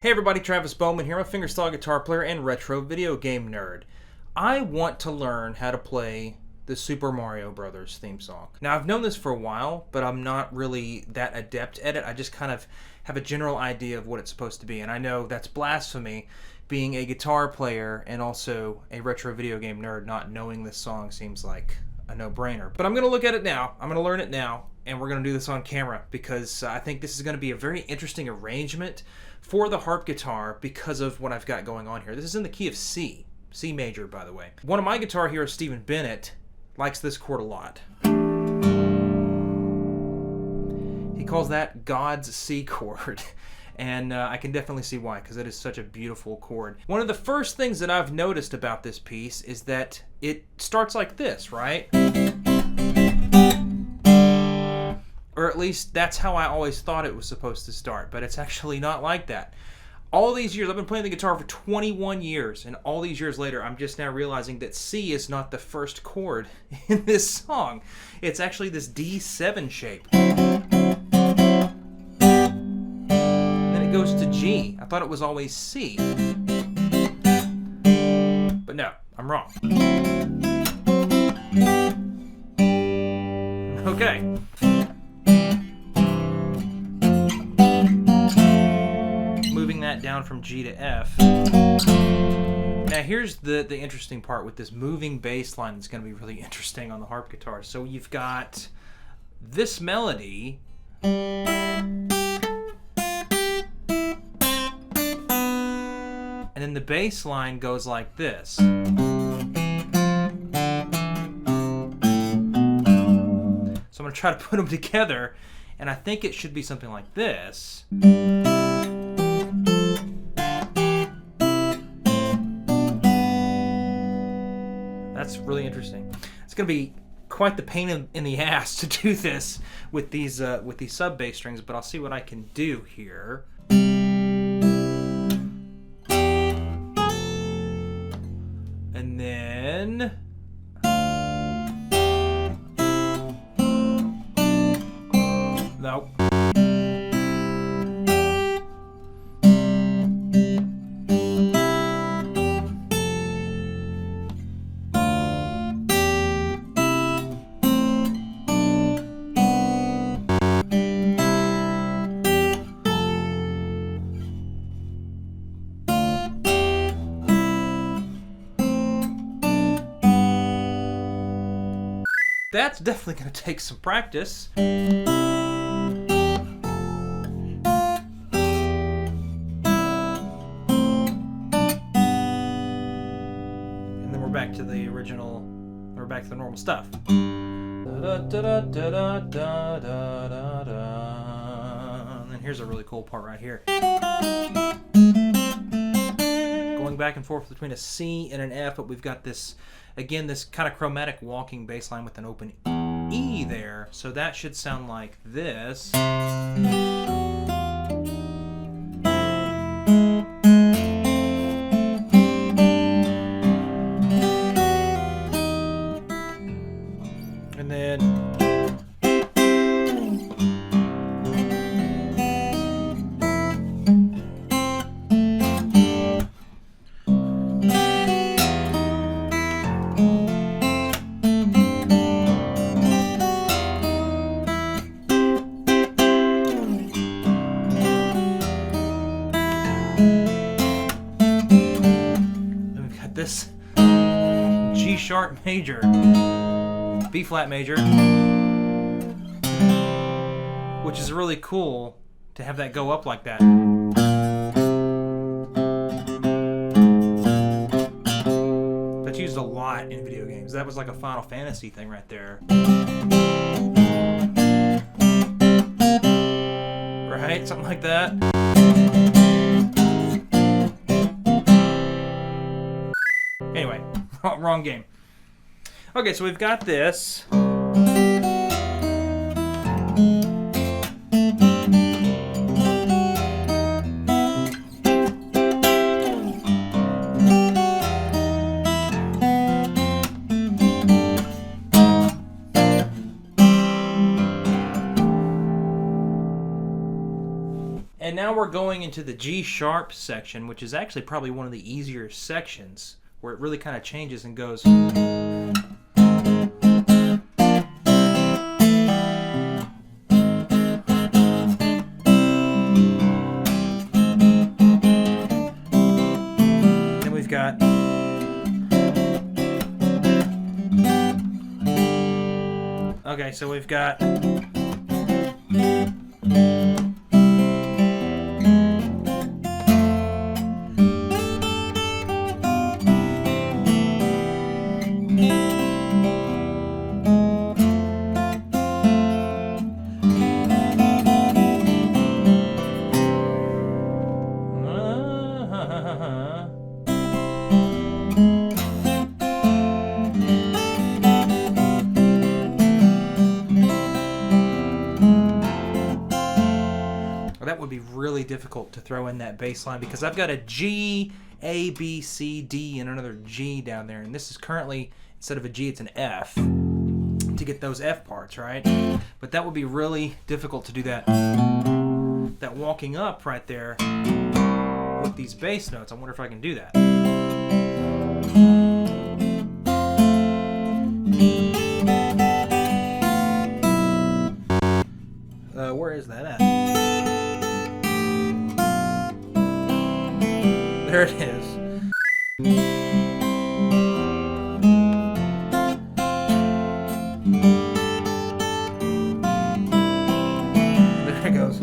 Hey everybody, Travis Bowman here. I'm a fingerstyle guitar player and retro video game nerd. I want to learn how to play the Super Mario Brothers theme song. Now I've known this for a while, but I'm not really that adept at it. I just kind of have a general idea of what it's supposed to be, and I know that's blasphemy being a guitar player and also a retro video game nerd. Not knowing this song seems like a no-brainer. But I'm going to look at it now. I'm going to learn it now, and we're going to do this on camera because I think this is going to be a very interesting arrangement for the harp guitar because of what I've got going on here. This is in the key of C. C major, by the way. One of my guitar heroes, Stephen Bennett, likes this chord a lot. He calls that God's C chord. And I can definitely see why, because it is such a beautiful chord. One of the first things that I've noticed about this piece is that it starts like this, right? Or at least that's how I always thought it was supposed to start, but it's actually not like that. All these years, I've been playing the guitar for 21 years, and all these years later, I'm just now realizing that C is not the first chord in this song. It's actually this D7 shape. It goes to G. I thought it was always C. But no, I'm wrong. Okay. Moving that down from G to F. Now here's the interesting part with this moving bass line that's going to be really interesting on the harp guitar. So you've got this melody. And then the bass line goes like this. So I'm going to try to put them together, and I think it should be something like this. That's really interesting. It's going to be quite the pain in the ass to do this with these sub bass strings, but I'll see what I can do here. And then nope. That's definitely going to take some practice. And then we're back to the original, we're back to the normal stuff. And then here's a really cool part right here. Going back and forth between a C and an F, but we've got this, again, this kind of chromatic walking bass line with an open E there. So that should sound like this. And then this G sharp major, B flat major, which is really cool to have that go up like that. That's used a lot in video games. That was like a Final Fantasy thing right there. Right? Something like that. Anyway, wrong game. Okay, so we've got this. And now we're going into the G sharp section, which is actually probably one of the easier sections, where it really kind of changes and goes. Then we've got okay, so we've got that would be really difficult to throw in that bass line because I've got a G, A, B, C, D, and another G down there. And this is currently, instead of a G, it's an F to get those F parts, right? But that would be really difficult to do that walking up right there with these bass notes. I wonder if I can do that. Where is that at? There it is. There it goes.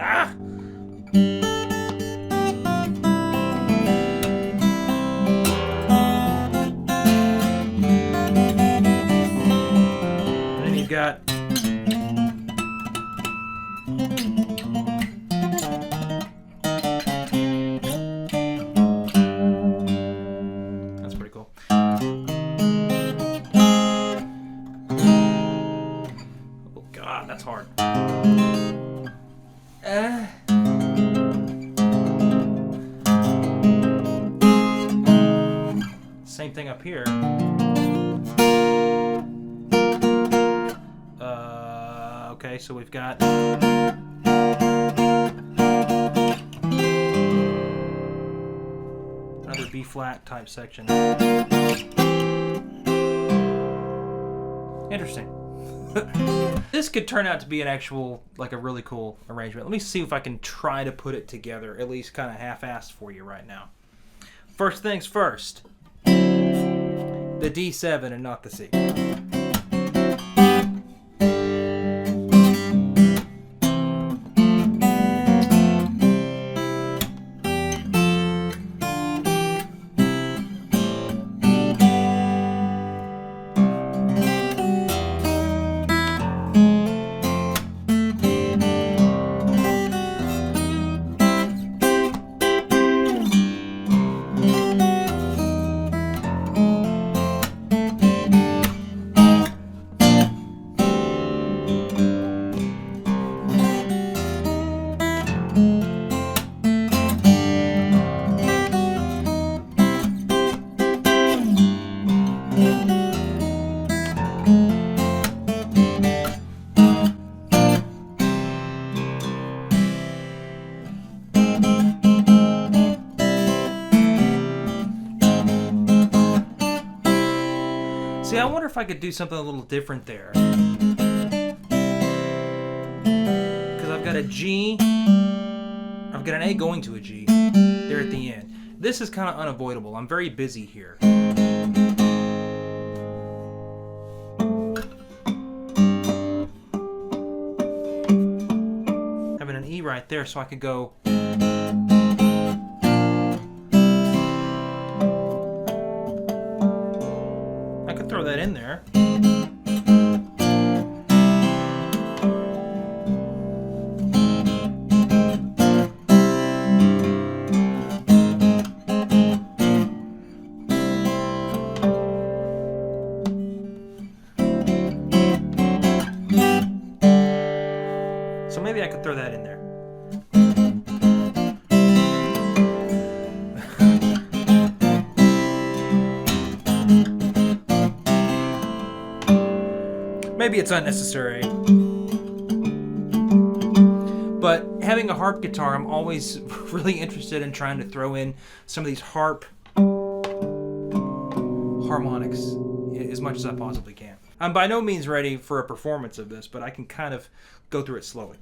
Ah! Got that's pretty cool. Oh God, that's hard. Same thing up here. Okay, so we've got another B flat type section. Interesting. This could turn out to be an actual, like a really cool arrangement. Let me see if I can try to put it together, at least kind of half-assed for you right now. First things first, the D7 and not the C. See, I wonder if I could do something a little different there. Because I've got a G, I've got an A going to a G there at the end. This is kind of unavoidable. I'm very busy here. Having an E right there, so I could go. Throw that in there. So maybe I could throw that in there. maybe it's unnecessary. But having a harp guitar, I'm always really interested in trying to throw in some of these harp harmonics as much as I possibly can. I'm by no means ready for a performance of this, but I can kind of go through it slowly.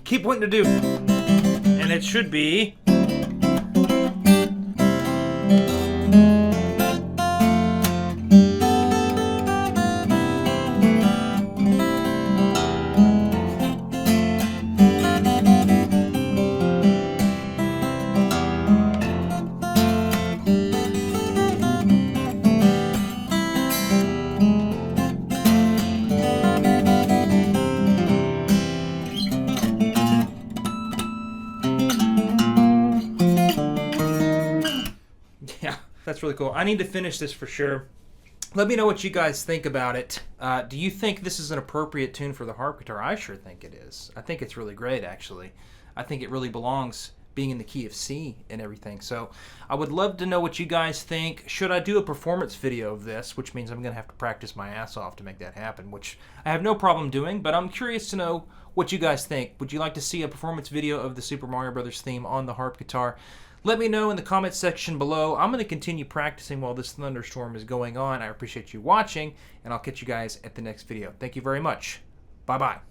Keep wanting to do, and it should be. Yeah, that's really cool. I need to finish this for sure. Let me know what you guys think about it. Do you think this is an appropriate tune for the harp guitar? I sure think it is. I think it's really great, actually. I think it really belongs being in the key of C and everything. So I would love to know what you guys think. Should I do a performance video of this, which means I'm going to have to practice my ass off to make that happen, which I have no problem doing, but I'm curious to know what you guys think. Would you like to see a performance video of the Super Mario Brothers theme on the harp guitar? Let me know in the comment section below. I'm going to continue practicing while this thunderstorm is going on. I appreciate you watching, and I'll catch you guys at the next video. Thank you very much. Bye-bye.